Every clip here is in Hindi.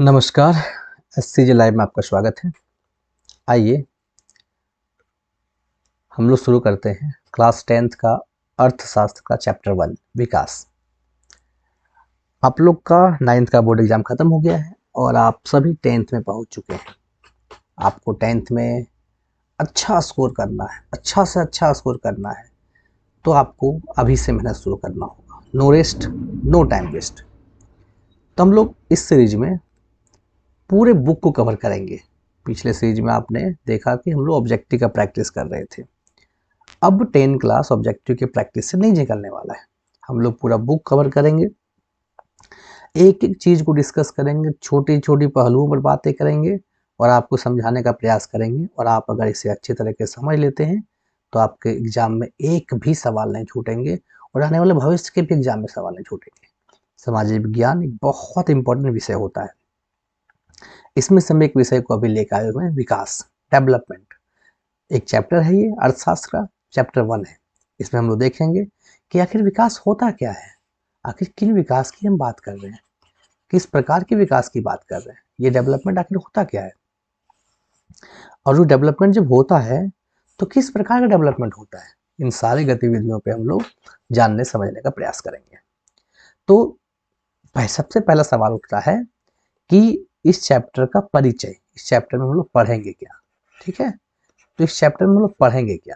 नमस्कार। एससीजे लाइव में आपका स्वागत है। आइए हम लोग शुरू करते हैं क्लास 10th का अर्थशास्त्र का चैप्टर 1 विकास। आप लोग का 9th का बोर्ड एग्जाम खत्म हो गया है और आप सभी 10th में पहुंच चुके हैं। आपको 10th में अच्छा स्कोर करना है, अच्छा से अच्छा स्कोर करना है, तो आपको अभी से मेहनत शुरू करना होगा। No rest, no time waste. तो हम लोग इस सीरीज में पूरे बुक को कवर करेंगे। पिछले सीरीज में आपने देखा कि हम लोग ऑब्जेक्टिव का प्रैक्टिस कर रहे थे। अब 10 क्लास ऑब्जेक्टिव के प्रैक्टिस से नहीं निकलने वाला है। हम लोग पूरा बुक कवर करेंगे, एक एक चीज को डिस्कस करेंगे, छोटी छोटी पहलुओं पर बातें करेंगे और आपको समझाने का प्रयास करेंगे। और आप अगर इसे अच्छी तरह से समझ लेते हैं तो आपके एग्जाम में एक भी सवाल नहीं छूटेंगे और आने वाले भविष्य के भी एग्जाम में सवाल नहीं छूटेंगे। सामाजिक विज्ञान एक बहुत इंपॉर्टेंट विषय होता है। इसमें से हम एक विषय को अभी लेकर आए हुए हैं, विकास, डेवलपमेंट। एक चैप्टर है ये अर्थशास्त्र का, चैप्टर 1 है। इसमें हम लोग देखेंगे कि आखिर विकास होता क्या है, आखिर किन विकास की हम बात कर रहे हैं, किस प्रकार के विकास की बात कर रहे हैं, ये डेवलपमेंट आखिर होता क्या है, और जो डेवलपमेंट जब होता है तो किस प्रकार का डेवलपमेंट होता है। इन सारी गतिविधियों पे हम लोग जानने समझने का प्रयास करेंगे। तो सबसे पहला सवाल उठता है कि इस चैप्टर का परिचय, इस चैप्टर में हम लोग पढ़ेंगे क्या। ठीक है, तो इस चैप्टर में हम लोग पढ़ेंगे क्या,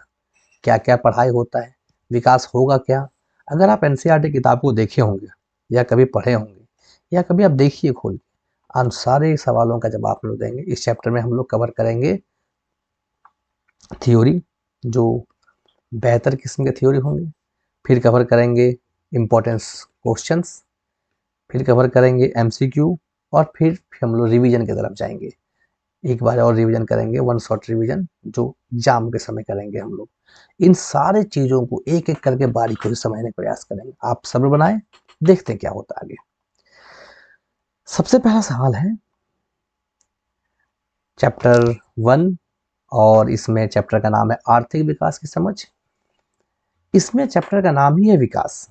क्या क्या पढ़ाई होता है, विकास होगा क्या। अगर आप एनसीईआरटी किताब को देखे होंगे या कभी पढ़े होंगे या कभी आप देखिए खोल के, हम सारे सवालों का जवाब हम लोग देंगे। इस चैप्टर में हम लोग कवर करेंगे थ्योरी, जो बेहतर किस्म के थ्योरी होंगे, फिर कवर करेंगे इम्पोर्टेंस क्वेश्चंस, फिर कवर करेंगे एमसीक्यू, और फिर हम लोग रिवीजन की तरफ जाएंगे। एक बार और रिवीजन करेंगे, वन शॉट रिवीजन, जो एग्जाम के समय करेंगे हम लोग। इन सारे चीजों को एक एक करके बारीकी से समझने का प्रयास करेंगे। आप सब्र बनाएं, देखते हैं क्या होता है आगे। सबसे पहला सवाल है चैप्टर 1, और इसमें चैप्टर का नाम है आर्थिक विकास की समझ। इसमें चैप्टर का नाम ही है विकास,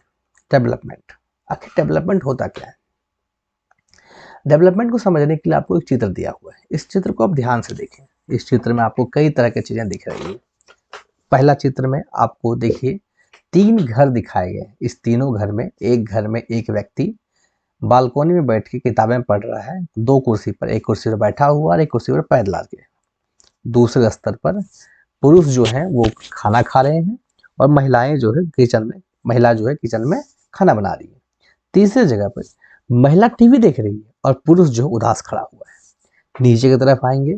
डेवलपमेंट। आखिर डेवलपमेंट होता क्या है। डेवलपमेंट को समझने के लिए आपको एक चित्र दिया हुआ है। इस चित्र को आप ध्यान से देखें। इस चित्र में आपको कई तरह की चीजें दिख रही है। पहला चित्र में आपको देखिए 3 घर दिखाए गए। इस तीनों घर में एक व्यक्ति बालकोनी में बैठ के किताबें पढ़ रहा है। 2 कुर्सी पर, एक कुर्सी पर बैठा हुआ और एक कुर्सी पर पैर ला के। दूसरे स्तर पर पुरुष जो है वो खाना खा रहे हैं और महिलाएं जो है किचन में खाना बना रही है। तीसरे जगह पर महिला टीवी देख रही है और पुरुष जो उदास खड़ा हुआ है। नीचे की तरफ आएंगे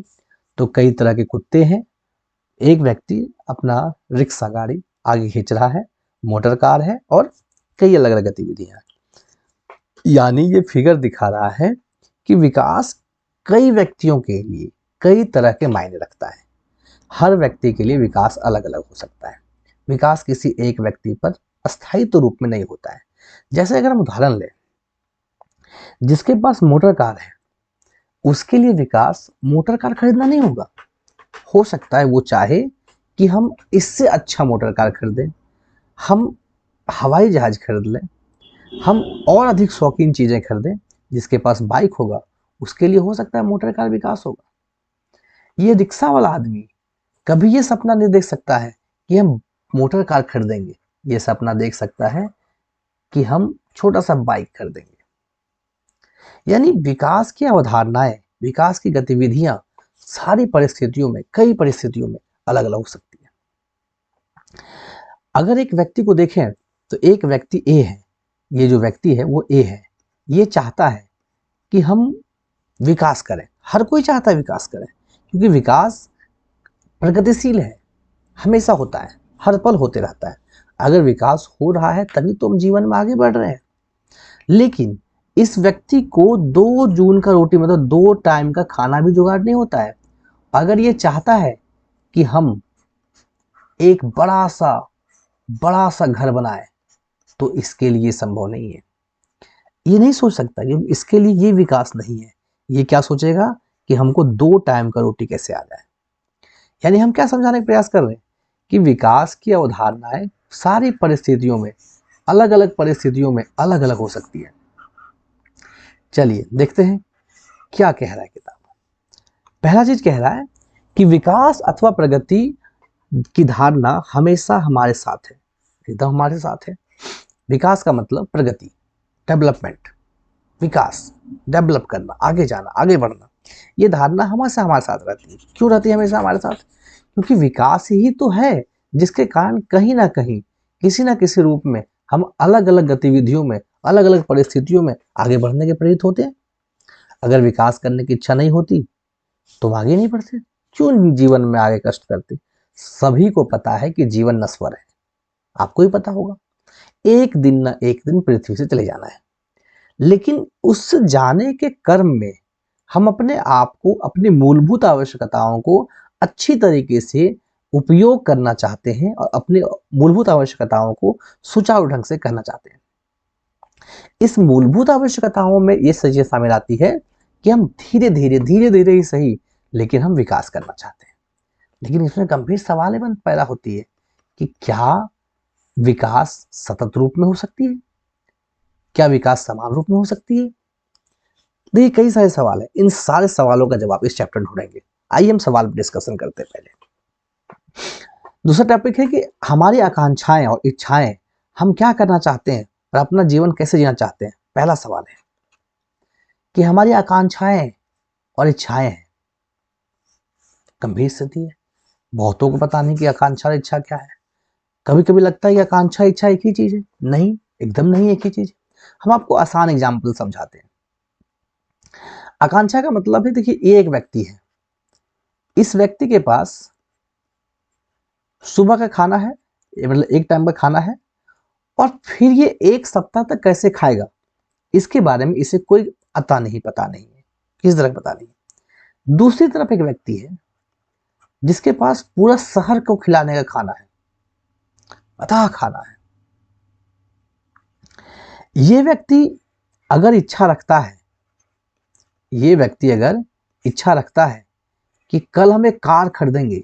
तो कई तरह के कुत्ते हैं। एक व्यक्ति अपना रिक्शा गाड़ी आगे खींच रहा है, मोटर कार है और कई अलग अलग गतिविधियां। यानी ये फिगर दिखा रहा है कि विकास कई व्यक्तियों के लिए कई तरह के मायने रखता है। हर व्यक्ति के लिए विकास अलग अलग हो सकता है। विकास किसी एक व्यक्ति पर अस्थायी रूप में नहीं होता है। जैसे अगर हम उदाहरण लें, जिसके पास मोटर कार है उसके लिए विकास मोटर कार खरीदना नहीं होगा। हो सकता है वो चाहे कि हम इससे अच्छा मोटर कार खरीदें, हम हवाई जहाज खरीद लें, हम और अधिक शौकीन चीजें खरीदें। जिसके पास बाइक होगा उसके लिए हो सकता है मोटर कार विकास होगा। ये रिक्शा वाला आदमी कभी ये सपना नहीं देख सकता है कि हम मोटर कार खरीदेंगे। ये सपना देख सकता है कि हम छोटा सा बाइक खरीदेंगे। यानी विकास की अवधारणाएं, विकास की गतिविधियां सारी परिस्थितियों में, कई परिस्थितियों में अलग अलग हो सकती है। अगर एक व्यक्ति को देखें तो एक व्यक्ति ए है, ये जो व्यक्ति है वो ए है। ये चाहता है कि हम विकास करें। हर कोई चाहता है विकास करें, क्योंकि विकास प्रगतिशील है, हमेशा होता है, हर पल होते रहता है। अगर विकास हो रहा है तभी तो हम जीवन में आगे बढ़ रहे हैं। लेकिन इस व्यक्ति को 2 जून का रोटी, मतलब 2 टाइम का खाना भी जुगाड़ नहीं होता है। अगर ये चाहता है कि हम एक बड़ा सा घर बनाए तो इसके लिए संभव नहीं है। ये नहीं सोच सकता, क्योंकि इसके लिए ये विकास नहीं है। ये क्या सोचेगा कि हमको 2 टाइम का रोटी कैसे आ जाए। यानी हम क्या समझाने का प्रयास कर रहे हैं कि विकास की अवधारणाएं सारी परिस्थितियों में, अलग अलग परिस्थितियों में अलग अलग हो सकती है। चलिए देखते हैं क्या कह रहा है किताब? पहला चीज कह रहा है कि विकास अथवा प्रगति की धारणा हमेशा हमारे साथ है, एकदम हमारे साथ है। विकास का मतलब प्रगति, डेवलपमेंट, विकास, डेवलप करना, आगे जाना, आगे बढ़ना, ये धारणा हमेशा हमारे साथ रहती है। क्यों रहती है हमेशा हमारे साथ? क्योंकि विकास ही तो है जिसके कारण कहीं ना कहीं, किसी ना किसी रूप में हम अलग अलग गतिविधियों में, अलग अलग परिस्थितियों में आगे बढ़ने के प्रेरित होते हैं। अगर विकास करने की इच्छा नहीं होती तो आगे नहीं बढ़ते, क्यों जीवन में आगे कष्ट करते? सभी को पता है कि जीवन नश्वर है, आपको ही पता होगा, एक दिन ना एक दिन पृथ्वी से चले जाना है। लेकिन उस जाने के कर्म में हम अपने आप को, अपनी मूलभूत आवश्यकताओं को अच्छी तरीके से उपयोग करना चाहते हैं और अपनी मूलभूत आवश्यकताओं को सुचारू ढंग से करना चाहते हैं। इस मूलभूत आवश्यकताओं में ये चीजें शामिल आती है कि हम धीरे धीरे ही सही, लेकिन हम विकास करना चाहते हैं। लेकिन इसमें गंभीर सवाल पैदा होती है कि क्या विकास सतत रूप में हो सकती है? क्या विकास समान रूप में हो सकती है? देखिए कई सारे सवाल है, इन सारे सवालों का जवाब इस चैप्टर में ढूंढेंगे। आइए हम सवाल पर डिस्कशन करते हैं। पहले दूसरा टॉपिक है कि हमारी आकांक्षाएं और इच्छाएं, हम क्या करना चाहते हैं और अपना जीवन कैसे जीना चाहते हैं। पहला सवाल है कि हमारी आकांक्षाएं और इच्छाएं हैं, गंभीर स्थिति है। बहुतों को पता नहीं कि आकांक्षा और इच्छा क्या है। कभी कभी लगता है कि आकांक्षा इच्छा एक ही चीज है, नहीं, एकदम नहीं एक ही चीज। हम आपको आसान एग्जाम्पल समझाते हैं। आकांक्षा का मतलब है, देखिए ये एक व्यक्ति है, इस व्यक्ति के पास सुबह का खाना है, मतलब एक टाइम का खाना है, और फिर ये एक सप्ताह तक कैसे खाएगा इसके बारे में इसे कोई अता नहीं, पता नहीं है, किस तरह पता नहीं। दूसरी तरफ एक व्यक्ति है जिसके पास पूरा शहर को खिलाने का खाना है, अथाह खाना है। ये व्यक्ति अगर इच्छा रखता है, ये व्यक्ति अगर इच्छा रखता है कि कल हम एक कार खरीदेंगे,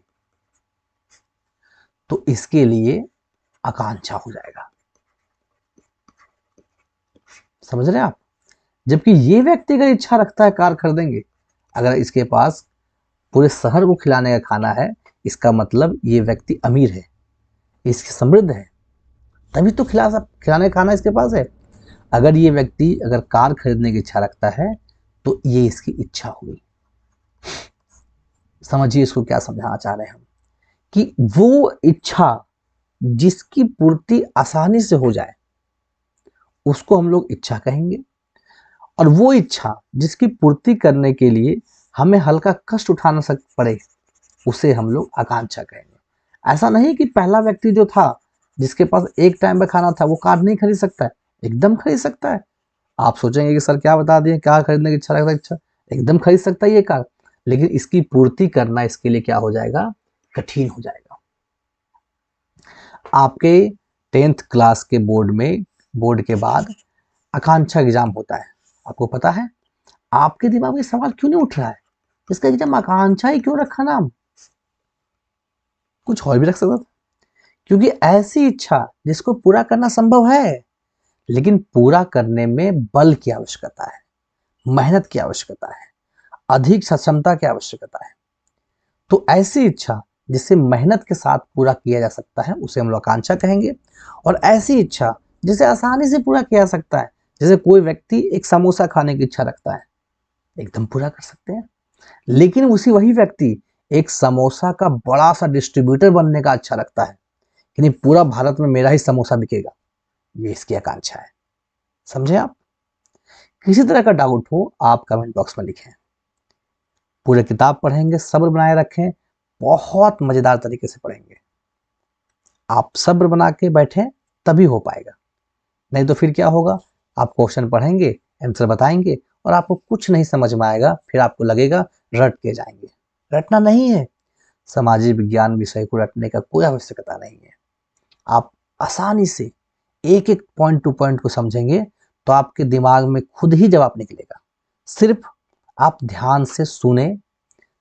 तो इसके लिए आकांक्षा हो जाएगा। समझ रहे हैं आप? जबकि ये व्यक्ति अगर इच्छा रखता है कार खरीदेंगे, अगर इसके पास पूरे शहर को खिलाने का खाना है, इसका मतलब ये व्यक्ति अमीर है, इसकी समृद्ध है, तभी तो खिलाने का खाना इसके पास है। अगर ये व्यक्ति अगर कार खरीदने की इच्छा रखता है तो ये इसकी इच्छा हुई। समझिए इसको क्या समझाना चाह रहे हैं हम, कि वो इच्छा जिसकी पूर्ति आसानी से हो जाए उसको हम लोग इच्छा कहेंगे, और वो इच्छा जिसकी पूर्ति करने के लिए हमें हल्का कष्ट उठाना पड़े उसे हम लोग आकांक्षा कहेंगे। ऐसा नहीं कि पहला व्यक्ति जो था जिसके पास एक टाइम का खाना था वो कार नहीं खरीद सकता है, एकदम खरीद सकता है। आप सोचेंगे कि सर क्या बता दिए, कार खरीदने की इच्छा रखता है, इच्छा एकदम खरीद सकता है ये कार, लेकिन इसकी पूर्ति करना इसके लिए क्या हो जाएगा, कठिन हो जाएगा। आपके 10th क्लास के बोर्ड के बाद आकांक्षा एग्जाम होता है, आपको पता है आपके दिमाग में सवाल क्यों नहीं उठ रहा है, इसका एग्जाम आकांक्षा ही क्यों रखा नाम, कुछ और भी रख सकता था। क्योंकि ऐसी इच्छा जिसको पूरा करना संभव है, लेकिन पूरा करने में बल की आवश्यकता है, मेहनत की आवश्यकता है, अधिक सक्षमता की आवश्यकता है। तो ऐसी इच्छा जिसे मेहनत के साथ पूरा किया जा सकता है उसे हम लोग आकांक्षा कहेंगे। और ऐसी इच्छा जिसे आसानी से पूरा किया जा सकता है, जैसे कोई व्यक्ति एक समोसा खाने की इच्छा रखता है, एकदम पूरा कर सकते हैं। लेकिन वही व्यक्ति एक समोसा का बड़ा सा डिस्ट्रीब्यूटर बनने का अच्छा रखता है कि नहीं, पूरा भारत में मेरा ही समोसा बिकेगा, ये इसकी आकांक्षा है। समझे आप? किसी तरह का डाउट हो आप कमेंट बॉक्स में लिखें। पूरे किताब पढ़ेंगे, सब्र बनाए रखें, बहुत मजेदार तरीके से पढ़ेंगे। आप सब्र बना के बैठें तभी हो पाएगा, नहीं तो फिर क्या होगा, आप क्वेश्चन पढ़ेंगे, आंसर बताएंगे और आपको कुछ नहीं समझ में आएगा, फिर आपको लगेगा रट के जाएंगे। रटना नहीं है, सामाजिक विज्ञान विषय को रटने का कोई आवश्यकता नहीं है। आप आसानी से एक एक पॉइंट टू पॉइंट को समझेंगे तो आपके दिमाग में खुद ही जवाब निकलेगा। सिर्फ आप ध्यान से सुने,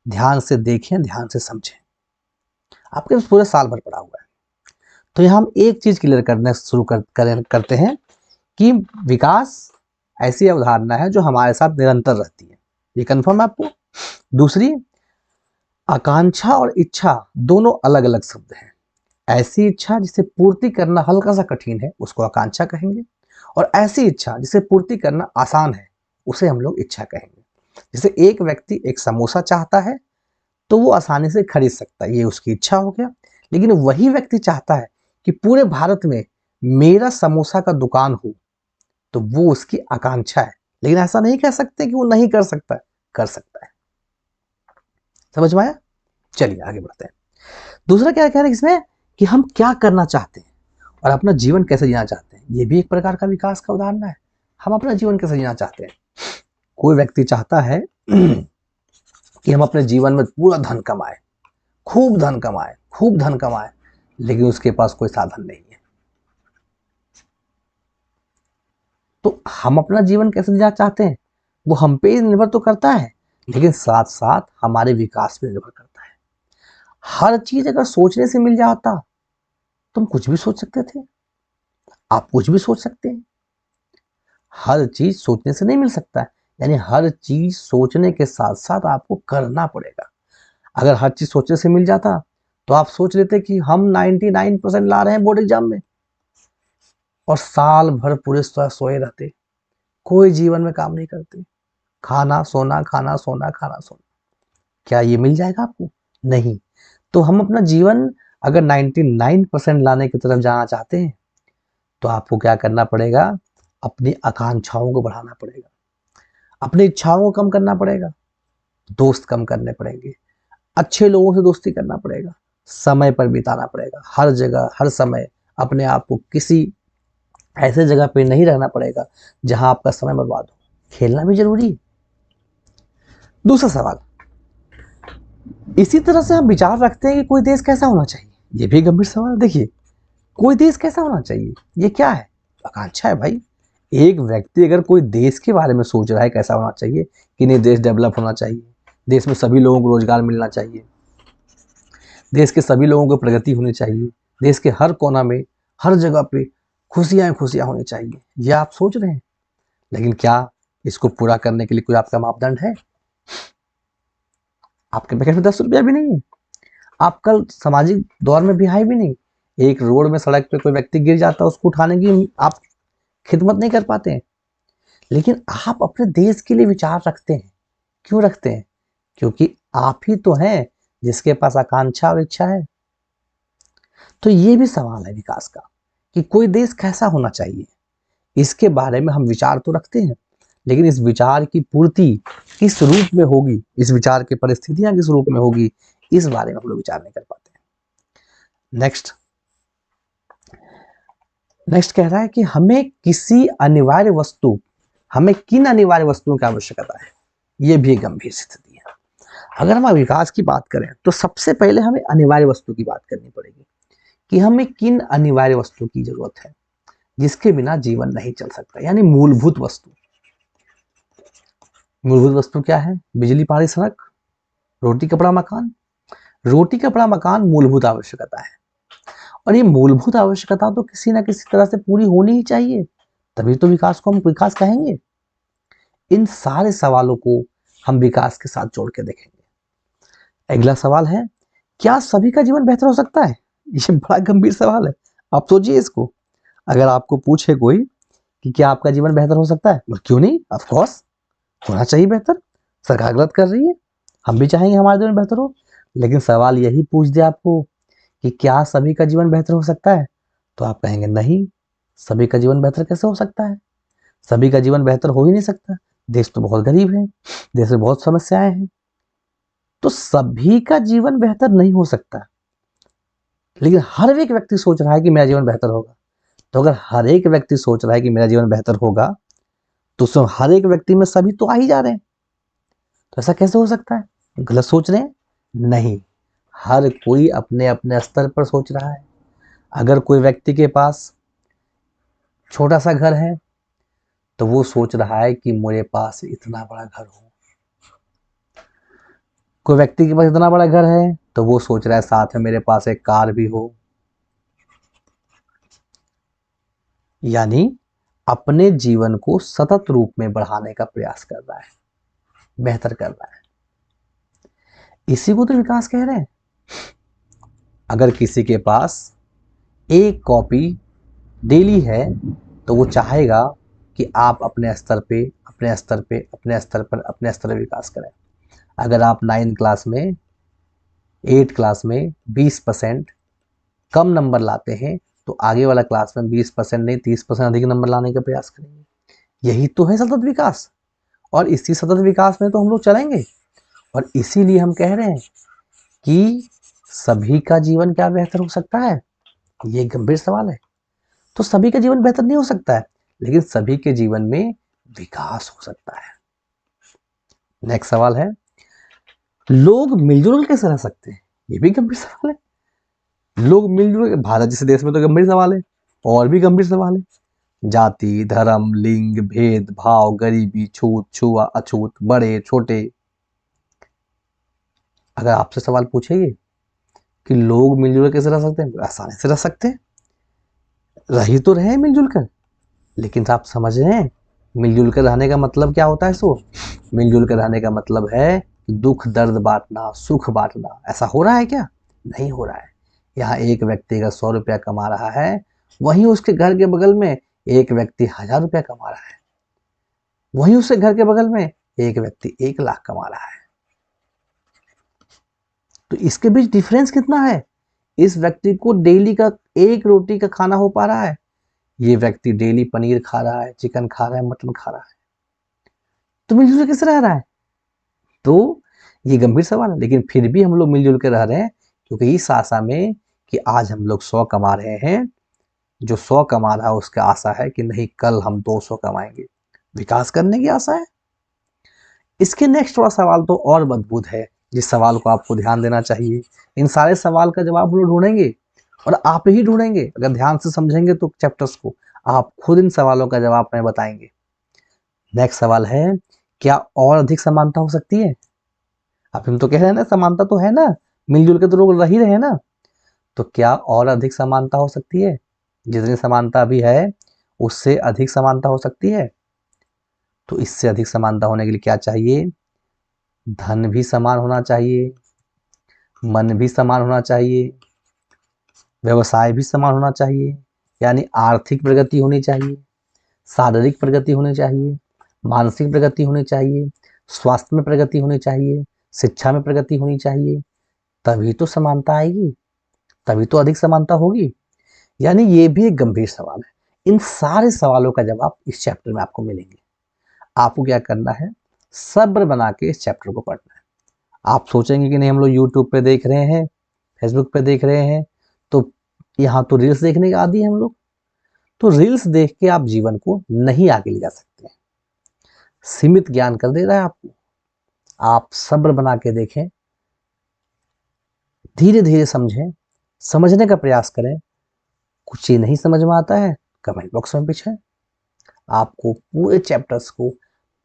ध्यान से देखें, ध्यान से समझें। आपके पास पूरे साल भर पड़ा हुआ है। तो यहाँ हम एक चीज क्लियर करने शुरू करते हैं कि विकास ऐसी अवधारणा है जो हमारे साथ निरंतर रहती है। ये कंफर्म है आपको। दूसरी, आकांक्षा और इच्छा दोनों अलग अलग शब्द हैं। ऐसी इच्छा जिसे पूर्ति करना हल्का सा कठिन है उसको आकांक्षा कहेंगे, और ऐसी इच्छा जिसे पूर्ति करना आसान है उसे हम लोग इच्छा कहेंगे। जैसे एक व्यक्ति एक समोसा चाहता है तो वो आसानी से खरीद सकता है, ये उसकी इच्छा हो गया। लेकिन वही व्यक्ति चाहता है कि पूरे भारत में मेरा समोसा का दुकान हो, तो वो उसकी आकांक्षा है। लेकिन ऐसा नहीं कह सकते कि वो नहीं कर सकता है, कर सकता है। समझ में आया? चलिए आगे बढ़ते हैं। दूसरा क्या कह रहे हैं इसमें, कि हम क्या करना चाहते हैं और अपना जीवन कैसे जीना चाहते हैं। ये भी एक प्रकार का विकास का उदाहरण है। हम अपना जीवन कैसे जीना चाहते हैं। कोई व्यक्ति चाहता है कि हम अपने जीवन में पूरा धन कमाए, खूब धन कमाए, खूब धन कमाए, लेकिन उसके पास कोई साधन नहीं है। तो हम अपना जीवन कैसे जीना चाहते हैं वो हम पे निर्भर तो करता है, लेकिन साथ साथ हमारे विकास पे निर्भर करता है। हर चीज अगर सोचने से मिल जाता तो हम कुछ भी सोच सकते थे। आप कुछ भी सोच सकते हैं। हर चीज सोचने से नहीं मिल सकता है, यानी हर चीज सोचने के साथ साथ आपको करना पड़ेगा। अगर हर चीज सोचने से मिल जाता तो आप सोच लेते कि हम 99% ला रहे हैं बोर्ड एग्जाम में, और साल भर पूरे सोए रहते, कोई जीवन में काम नहीं करते, खाना सोना खाना सोना खाना सोना। क्या ये मिल जाएगा आपको? नहीं। तो हम अपना जीवन अगर 99% लाने की तरफ जाना चाहते हैं तो आपको क्या करना पड़ेगा, अपनी आकांक्षाओं को बढ़ाना पड़ेगा, अपनी इच्छाओं को कम करना पड़ेगा, दोस्त कम करने पड़ेंगे, अच्छे लोगों से दोस्ती करना पड़ेगा, समय पर बिताना पड़ेगा, हर जगह हर समय अपने आप को किसी ऐसे जगह पे नहीं रहना पड़ेगा जहां आपका समय बर्बाद हो। खेलना भी जरूरी है। दूसरा सवाल, इसी तरह से हम विचार रखते हैं कि कोई देश कैसा होना चाहिए। ये भी गंभीर सवाल है। देखिए, कोई देश कैसा होना चाहिए, ये क्या है? आकांक्षा है भाई। एक व्यक्ति अगर कोई देश के बारे में सोच रहा है कैसा होना चाहिए, कि नहीं देश डेवलप होना चाहिए, देश में सभी लोगों को रोजगार मिलना चाहिए, देश के सभी लोगों को प्रगति होनी चाहिए, देश के हर कोना में हर जगह पे खुशियां खुशियां होनी चाहिए, ये आप सोच रहे हैं। लेकिन क्या इसको पूरा करने के लिए कोई आपका मापदंड है? आपके पैकेट में 10 रुपया भी नहीं है। आप कल सामाजिक दौर में भी आए भी नहीं। एक रोड में सड़क पे कोई व्यक्ति गिर जाता है, उसको उठाने की आप खिदमत नहीं कर पाते हैं। लेकिन आप अपने देश के लिए विचार रखते हैं। क्यों रखते हैं? क्योंकि आप ही तो हैं जिसके पास आकांक्षा और इच्छा है। तो ये भी सवाल है विकास का, कि कोई देश कैसा होना चाहिए, इसके बारे में हम विचार तो रखते हैं, लेकिन इस विचार की पूर्ति किस रूप में होगी, इस विचार की परिस्थितियां किस रूप में होगी, इस बारे में हम लोग विचार नहीं कर पाते हैं। नेक्स्ट नेक्स्ट कह रहा है कि हमें किन अनिवार्य वस्तुओं की आवश्यकता है। यह भी एक गंभीर स्थिति है। अगर हम विकास की बात करें तो सबसे पहले हमें अनिवार्य वस्तु की बात करनी पड़ेगी, कि हमें किन अनिवार्य वस्तु की जरूरत है जिसके बिना जीवन नहीं चल सकता, यानी मूलभूत वस्तु। मूलभूत वस्तु क्या है? बिजली पानी सड़क, रोटी कपड़ा मकान। रोटी कपड़ा मकान मूलभूत आवश्यकता है, और ये मूलभूत आवश्यकता तो किसी ना किसी तरह से पूरी होनी ही चाहिए, तभी तो विकास को हम विकास कहेंगे। इन सारे सवालों को हम विकास के साथ जोड़ के देखेंगे। अगला सवाल है, क्या सभी का जीवन बेहतर हो सकता है? ये बड़ा गंभीर सवाल है। आप सोचिए इसको। अगर आपको पूछे कोई कि क्या आपका जीवन बेहतर हो सकता है, क्यों नहीं, ऑफ कोर्स होना चाहिए बेहतर। सरकार गलत कर रही है, हम भी चाहेंगे हमारा जीवन बेहतर हो। लेकिन सवाल यही पूछ दे आपको कि क्या सभी का जीवन बेहतर हो सकता है, तो आप कहेंगे नहीं, सभी का जीवन बेहतर कैसे हो सकता है? सभी का जीवन बेहतर हो ही नहीं सकता। देश तो बहुत गरीब है, देश में बहुत समस्याएं हैं, तो सभी का जीवन बेहतर नहीं हो सकता। लेकिन हर एक व्यक्ति सोच रहा है कि मेरा जीवन बेहतर होगा। तो अगर हर एक व्यक्ति सोच रहा है कि मेरा जीवन बेहतर होगा, तो उसमें हर एक व्यक्ति में सभी तो आ ही जा रहे हैं। तो ऐसा कैसे हो सकता है? गलत सोच रहे हैं? नहीं, हर कोई अपने अपने स्तर पर सोच रहा है। अगर कोई व्यक्ति के पास छोटा सा घर है तो वो सोच रहा है कि मेरे पास इतना बड़ा घर हो। कोई व्यक्ति के पास इतना बड़ा घर है तो वो सोच रहा है साथ में मेरे पास एक कार भी हो। यानी अपने जीवन को सतत रूप में बढ़ाने का प्रयास कर रहा है। बेहतर कर रहा है। इसी को तो विकास कह रहे हैं। अगर किसी के पास एक कॉपी डेली है तो वो चाहेगा कि आप अपने स्तर पे अपने स्तर पे अपने स्तर पर अपने स्तर पर विकास करें। अगर आप 9 क्लास में 8 क्लास में 20% कम नंबर लाते हैं तो आगे वाला क्लास में 20% नहीं 30% अधिक नंबर लाने का प्रयास करेंगे। यही तो है सतत विकास, और इसी सतत विकास में तो हम लोग चलेंगे। और इसीलिए हम कह रहे हैं कि सभी का जीवन क्या बेहतर हो सकता है, ये गंभीर सवाल है। तो सभी का जीवन बेहतर नहीं हो सकता है, लेकिन सभी के जीवन में विकास हो सकता है। नेक्स्ट सवाल है, लोग मिलजुल कैसे रह सकते हैं? ये भी गंभीर सवाल है। लोग मिलजुल, भारत जैसे देश में तो गंभीर सवाल है, और भी गंभीर सवाल है। जाति, धर्म, लिंग, भेद भाव, गरीबी, छूत, छुआ, अछूत, बड़े छोटे। अगर आपसे सवाल पूछेंगे कि लोग मिलजुल कैसे रह सकते हैं, आसानी से रह सकते हैं, रही तो रहे मिलजुल कर। लेकिन आप समझ रहे हैं मिलजुल कर रहने का मतलब क्या होता है? सो मिलजुल कर रहने का मतलब है दुख दर्द बांटना, सुख बांटना। ऐसा हो रहा है क्या? नहीं हो रहा है। यहाँ एक व्यक्ति अगर 100 रुपया कमा रहा है, वहीं उसके घर के बगल में एक व्यक्ति 1000 रुपया कमा रहा है, वहीं उसके घर के बगल में एक व्यक्ति 1 लाख कमा रहा है। तो इसके बीच डिफरेंस कितना है? इस व्यक्ति को डेली का 1 रोटी का खाना हो पा रहा है, ये व्यक्ति डेली पनीर खा रहा है, चिकन खा रहा है, मटन खा रहा है। तो मिलजुल कैसे रह रहा है? तो ये गंभीर सवाल है। लेकिन फिर भी हम लोग मिलजुल के रह रहे हैं, क्योंकि इस आशा में कि आज हम लोग 100 कमा रहे हैं, जो 100 कमा रहा है उसका आशा है कि नहीं कल हम 200 कमाएंगे, विकास करने की आशा है। इसके नेक्स्ट वाला सवाल तो और अद्भुत है, जिस सवाल को आपको ध्यान देना चाहिए। इन सारे सवाल का जवाब हम लोग ढूंढेंगे, और आप ही ढूंढेंगे। अगर ध्यान से समझेंगे तो चैप्टर्स को, आप खुद इन सवालों का जवाब हमें बताएंगे। नेक्स्ट सवाल है, क्या और अधिक समानता हो सकती है? अब हम तो कह रहे हैं ना समानता तो है ना, मिलजुल के तो लोग रह ही रहे हैं ना। तो क्या और अधिक समानता हो सकती है? जितनी समानता अभी है उससे अधिक समानता हो सकती है। तो इससे अधिक समानता होने के लिए क्या चाहिए? धन भी समान होना चाहिए, मन भी समान होना चाहिए, व्यवसाय भी समान होना चाहिए, यानी आर्थिक प्रगति होनी चाहिए, शारीरिक प्रगति होनी चाहिए, मानसिक प्रगति होनी चाहिए, स्वास्थ्य में प्रगति होनी चाहिए, शिक्षा में प्रगति होनी चाहिए। तभी तो समानता आएगी, तभी तो अधिक समानता होगी। यानी ये भी एक गंभीर सवाल है। इन सारे सवालों का जवाब इस चैप्टर में आपको मिलेंगे। आपको क्या करना है? सब्र बना के इस चैप्टर को पढ़ना है। आप सोचेंगे कि नहीं हम लोग यूट्यूब पे देख रहे हैं, फेसबुक पे देख रहे हैं, तो यहाँ तो रील्स देखने के आदी हैं हम लोग। तो रील्स देख के आप जीवन को नहीं आगे ले जा सकते हैं, सीमित ज्ञान कर दे रहा है आपको। आप सब्र बना के देखें, धीरे धीरे समझें, समझने का प्रयास करें। कुछ चीज नहीं समझ में आता है, कमेंट बॉक्स में पूछें। आपको पूरे चैप्टर्स को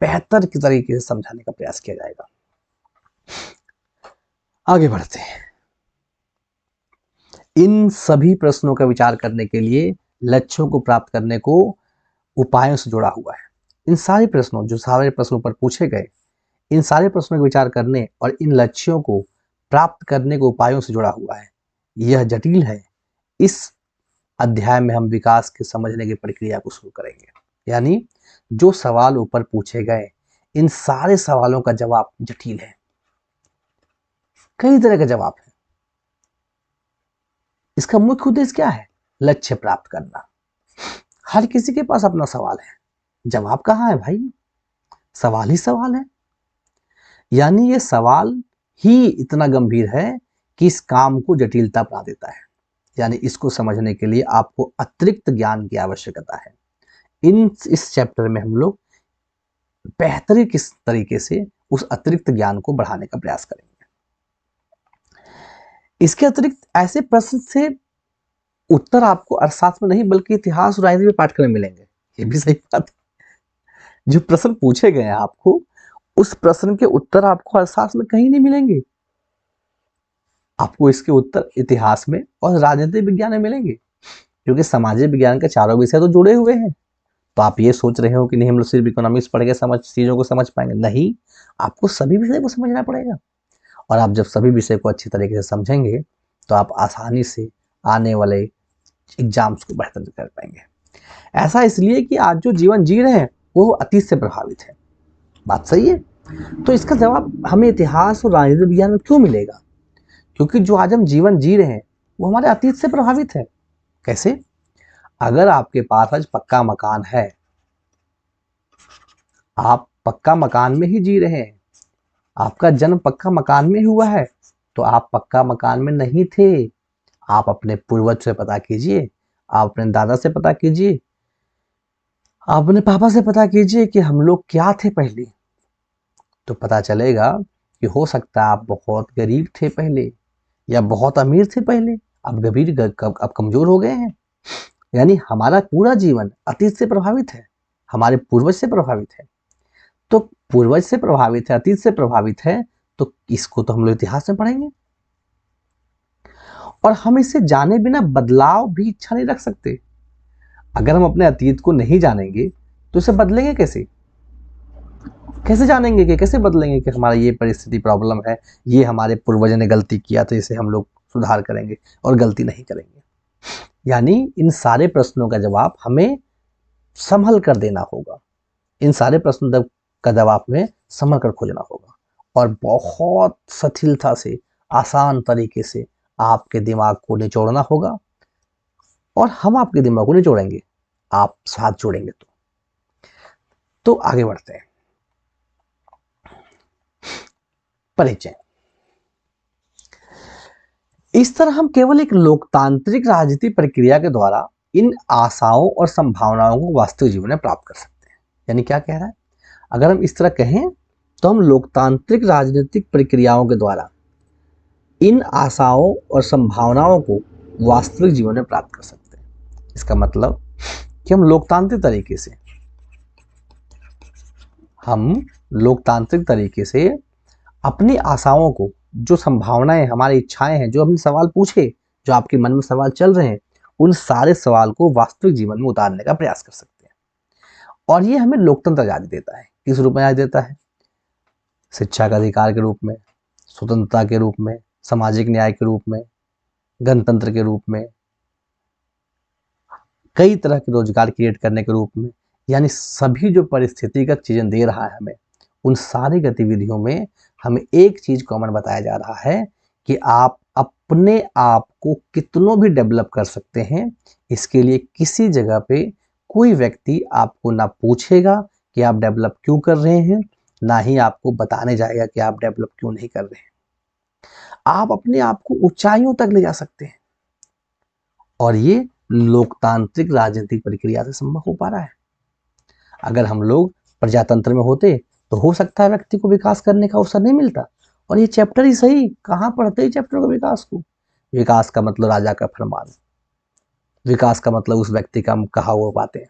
बेहतर की तरीके से समझाने का प्रयास किया जाएगा। आगे बढ़ते हैं। इन सभी प्रश्नों का विचार करने के लिए लक्ष्यों को प्राप्त करने को उपायों से जुड़ा हुआ है। इन सारे प्रश्नों, जो सारे प्रश्नों पर पूछे गए, इन सारे प्रश्नों का विचार करने और इन लक्ष्यों को प्राप्त करने के उपायों से जुड़ा हुआ है। यह जटिल है। इस अध्याय में हम विकास के समझने की प्रक्रिया को शुरू करेंगे। यानी जो सवाल ऊपर पूछे गए, इन सारे सवालों का जवाब जटिल है, कई तरह का जवाब है। इसका मुख्य उद्देश्य क्या है? लक्ष्य प्राप्त करना। हर किसी के पास अपना सवाल है, जवाब कहाँ है भाई? सवाल ही सवाल है। यानी ये सवाल ही इतना गंभीर है कि इस काम को जटिलता बना देता है। यानी इसको समझने के लिए आपको अतिरिक्त ज्ञान की आवश्यकता है। इस चैप्टर में हम लोग बेहतरीन किस तरीके से उस अतिरिक्त ज्ञान को बढ़ाने का प्रयास करेंगे। इसके अतिरिक्त ऐसे प्रश्न से उत्तर आपको अर्थशास्त्र में नहीं बल्कि इतिहास और राजनीति में पाठ्यक्रम में मिलेंगे। ये भी सही बात है। जो प्रश्न पूछे गए हैं आपको, उस प्रश्न के उत्तर आपको अर्थशास्त्र में कहीं नहीं मिलेंगे। आपको इसके उत्तर इतिहास में और राजनीतिक विज्ञान में मिलेंगे, क्योंकि सामाजिक विज्ञान के चारों विषय तो जुड़े हुए हैं। तो आप ये सोच रहे हो कि नहीं हम लोग सिर्फ इकोनॉमिक्स पढ़ के चीज़ों को समझ पाएंगे, नहीं, आपको सभी विषय को समझना पड़ेगा। और आप जब सभी विषय को अच्छी तरीके से समझेंगे तो आप आसानी से आने वाले एग्जाम्स को बेहतर कर पाएंगे। ऐसा इसलिए कि आज जो जीवन जी रहे हैं वो अतीत से प्रभावित है। बात सही है? तो इसका जवाब हमें इतिहास और राजनीति विज्ञान में क्यों मिलेगा? क्योंकि जो आज हम जीवन जी रहे हैं वो हमारे अतीत से प्रभावित है। कैसे? अगर आपके पास आज पक्का मकान है, आप पक्का मकान में ही जी रहे हैं, आपका जन्म पक्का मकान में हुआ है, तो आप पक्का मकान में नहीं थे। आप अपने पूर्वज से पता कीजिए, आप अपने दादा से पता कीजिए, आप अपने पापा से पता कीजिए कि हम लोग क्या थे पहले, तो पता चलेगा कि हो सकता है आप बहुत गरीब थे पहले या बहुत अमीर थे पहले, अब कमजोर हो गए हैं। यानी हमारा पूरा जीवन अतीत से प्रभावित है, हमारे पूर्वज से प्रभावित है। तो पूर्वज से प्रभावित है, अतीत से प्रभावित है, तो इसको तो हम लोग इतिहास में पढ़ेंगे। और हम इसे जाने बिना बदलाव भी इच्छा नहीं रख सकते। अगर हम अपने अतीत को नहीं जानेंगे तो इसे बदलेंगे कैसे? कैसे जानेंगे कि कैसे बदलेंगे कि हमारा ये परिस्थिति प्रॉब्लम है, ये हमारे पूर्वज ने गलती किया तो इसे हम लोग सुधार करेंगे और गलती नहीं करेंगे। यानी इन सारे प्रश्नों का जवाब हमें संभल कर देना होगा। इन सारे प्रश्नों का जवाब में संभल कर खोजना होगा और बहुत सटीलता से, आसान तरीके से आपके दिमाग को निचोड़ना होगा। और हम आपके दिमाग को निचोड़ेंगे, आप साथ जोड़ेंगे तो आगे बढ़ते हैं। परिचय। इस तरह हम केवल एक लोकतांत्रिक राजनीतिक प्रक्रिया के द्वारा इन आशाओं और संभावनाओं को वास्तविक जीवन में प्राप्त कर सकते हैं। यानी क्या कह रहा है? अगर हम इस तरह कहें तो हम लोकतांत्रिक राजनीतिक प्रक्रियाओं के द्वारा इन आशाओं और संभावनाओं को वास्तविक जीवन में प्राप्त कर सकते हैं। इसका मतलब कि हम लोकतांत्रिक तरीके से अपनी आशाओं को, जो संभावनाएं, हमारी इच्छाएं हैं, जो हमने सवाल पूछे, जो आपके मन में सवाल चल रहे हैं, उन सारे सवाल को वास्तविक जीवन में उतारने का प्रयास कर सकते हैं। और ये हमें लोकतंत्र आजादी देता है। किस रूप में आजादी देता है? शिक्षा का अधिकार के रूप में, स्वतंत्रता के रूप में, सामाजिक न्याय के रूप में, गणतंत्र के रूप में, कई तरह के रोजगार क्रिएट करने के रूप में। यानी सभी जो परिस्थितिगत चीजें दे रहा है हमें, उन सारी गतिविधियों में हमें एक चीज कॉमन बताया जा रहा है कि आप अपने आप को कितनों भी डेवलप कर सकते हैं। इसके लिए किसी जगह पे कोई व्यक्ति आपको ना पूछेगा कि आप डेवलप क्यों कर रहे हैं, ना ही आपको बताने जाएगा कि आप डेवलप क्यों नहीं कर रहे हैं। आप अपने आप को ऊंचाइयों तक ले जा सकते हैं और ये लोकतांत्रिक राजनीतिक प्रक्रिया से संभव हो पा रहा है। अगर हम लोग प्रजातंत्र में होते तो हो सकता है व्यक्ति को विकास करने का अवसर नहीं मिलता। और ये चैप्टर ही सही, कहाँ पढ़ते ही चैप्टर को विकास को। विकास का मतलब राजा का फरमान, विकास का मतलब उस व्यक्ति का कहा हुआ बातें,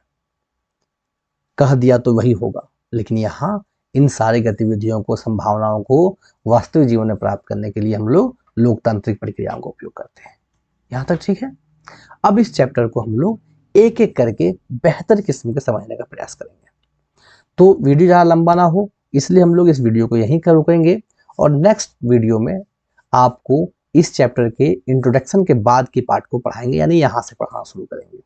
कह दिया तो वही होगा। लेकिन यहाँ इन सारी गतिविधियों को, संभावनाओं को वास्तविक जीवन में प्राप्त करने के लिए हम लोग लोकतांत्रिक प्रक्रियाओं का उपयोग करते हैं। यहाँ तक ठीक है? अब इस चैप्टर को हम लोग एक एक करके बेहतर किस्म के समझने का प्रयास करेंगे। तो वीडियो ज़्यादा लंबा ना हो इसलिए हम लोग इस वीडियो को यहीं कर रुकेंगे और नेक्स्ट वीडियो में आपको इस चैप्टर के इंट्रोडक्शन के बाद की पार्ट को पढ़ाएंगे, यानी यहाँ से पढ़ाना शुरू करेंगे।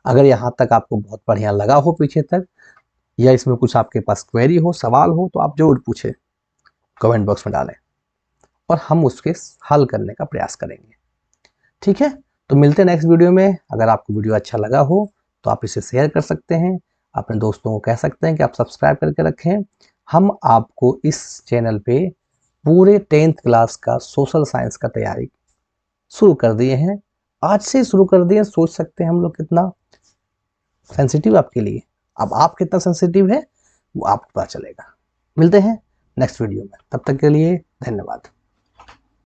अगर यहाँ तक आपको बहुत बढ़िया लगा हो पीछे तक, या इसमें कुछ आपके पास क्वेरी हो, सवाल हो, तो आप जरूर पूछें, कमेंट बॉक्स में डालें और हम उसके हल करने का प्रयास करेंगे। ठीक है? तो मिलते हैं नेक्स्ट वीडियो में। अगर आपको वीडियो अच्छा लगा हो तो आप इसे शेयर कर सकते हैं, अपने दोस्तों को कह सकते हैं कि आप सब्सक्राइब करके रखें। हम आपको इस चैनल पे पूरे 10th क्लास का सोशल साइंस का तैयारी शुरू कर दिए हैं। आज से शुरू कर दिए। सोच सकते हैं हम लोग कितना सेंसिटिव आपके लिए। अब आप कितना सेंसिटिव है वो आपको पता चलेगा। मिलते हैं नेक्स्ट वीडियो में, तब तक के लिए धन्यवाद।